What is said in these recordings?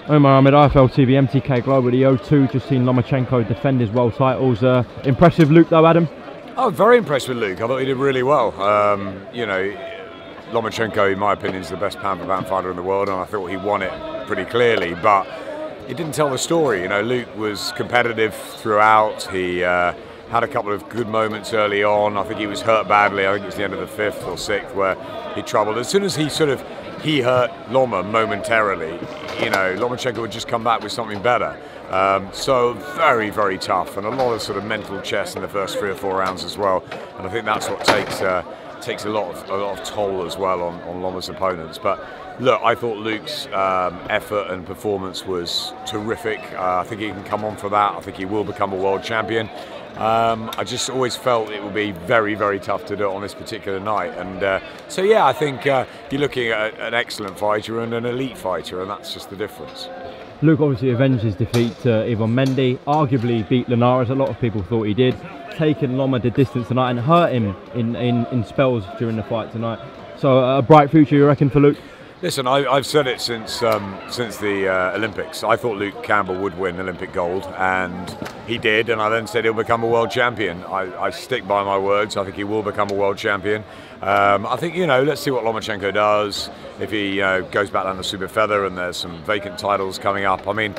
Omar Ahmed, IFL TV, MTK Global, the O2. Just seen Lomachenko defend his world titles. Impressive Luke though, Adam? Oh, very impressed with Luke. I thought he did really well. You know, Lomachenko, in my opinion, is the best pound-for-pound fighter in the world, and I thought he won it pretty clearly. But he didn't tell the story. You know, Luke was competitive throughout. He had a couple of good moments early on. I think he was hurt badly. I think it was the end of the 5th or 6th where he troubled. As soon as he hurt Loma momentarily, you know, Lomachenko would just come back with something better. So very, very tough, and a lot of sort of mental chess in the first 3 or 4 rounds as well. And I think that's what takes a lot of toll as well on Loma's opponents. But look, I thought Luke's effort and performance was terrific. I think he can come on for that. I think he will become a world champion. I just always felt it would be very, very tough to do it on this particular night. And so yeah, I think you're looking at an excellent fighter and an elite fighter, and that's just the difference. Luke obviously avenged his defeat to Ivan Mendy, arguably beat Linares, a lot of people thought he did, taken Loma the distance tonight and hurt him in spells during the fight tonight. So a bright future, you reckon, for Luke? Listen, I've said it since the Olympics. I thought Luke Campbell would win Olympic gold, and he did, and I then said he'll become a world champion. I stick by my words. I think he will become a world champion. I think, you know, let's see what Lomachenko does. If he goes back down the super feather and there's some vacant titles coming up. I mean,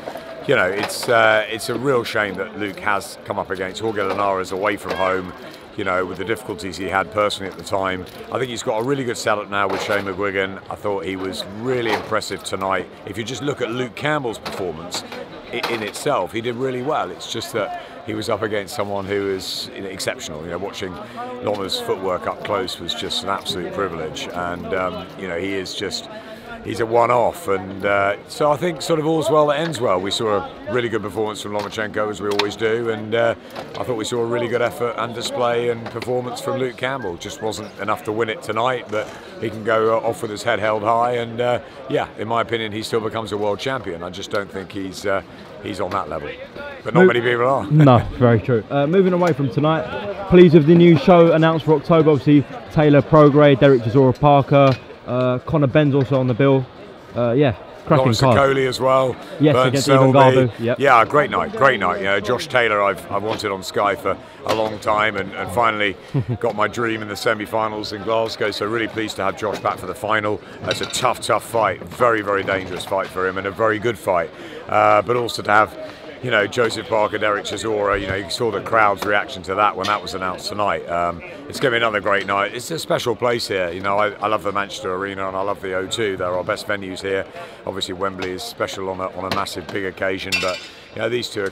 you know, it's a real shame that Luke has come up against Jorge Linares away from home, you know, with the difficulties he had personally at the time. I think he's got a really good setup now with Shane McGuigan. I thought he was really impressive tonight. If you just look at Luke Campbell's performance in itself, he did really well. It's just that he was up against someone who is exceptional. You know, watching Loma's footwork up close was just an absolute privilege. And, you know, he's a one-off, and so I think sort of all's well that ends well. We saw a really good performance from Lomachenko, as we always do, and I thought we saw a really good effort and display and performance from Luke Campbell. Just wasn't enough to win it tonight, but he can go off with his head held high, and yeah, in my opinion, he still becomes a world champion. I just don't think he's on that level, but not many people are. No, very true. Moving away from tonight, pleased with the new show announced for October. Obviously, Taylor Prograis, Derek Chisora Parker, Conor Ben's also on the bill. Yeah, cracking Lawrence card. Okoli as well. Yes, Bernd against Selby. Ivan Garbu. Yep. Yeah, great night, great night. You know, Josh Taylor, I've wanted on Sky for a long time, and finally got my dream in the semi-finals in Glasgow. So really pleased to have Josh back for the final. It's a tough fight, very, very dangerous fight for him, and a very good fight. But also to have, you know, Joseph Parker, Derek Chisora, you know, you saw the crowd's reaction to that when that was announced tonight. It's going to be another great night. It's a special place here. You know, I love the Manchester Arena, and I love the O2. They're our best venues here. Obviously, Wembley is special on a massive, big occasion, but, you know, these two are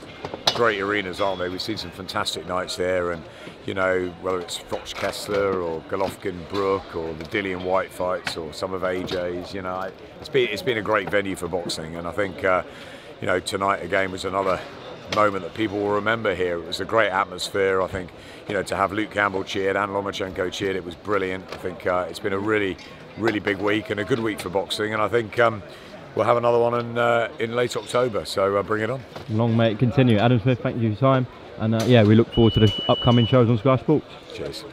great arenas, aren't they? We've seen some fantastic nights there, and, you know, whether it's Fox Kessler or Golovkin Brook or the Dillian White fights or some of AJ's, you know, it's been a great venue for boxing, and I think, you know, tonight again was another moment that people will remember here. It was a great atmosphere. I think, you know, to have Luke Campbell cheered and Lomachenko cheered, it was brilliant. I think it's been a really, really big week and a good week for boxing, and I think we'll have another one in late October, so bring it on. Long may it continue. Adam Smith, thank you for your time, and yeah, we look forward to the upcoming shows on Sky Sports. Cheers.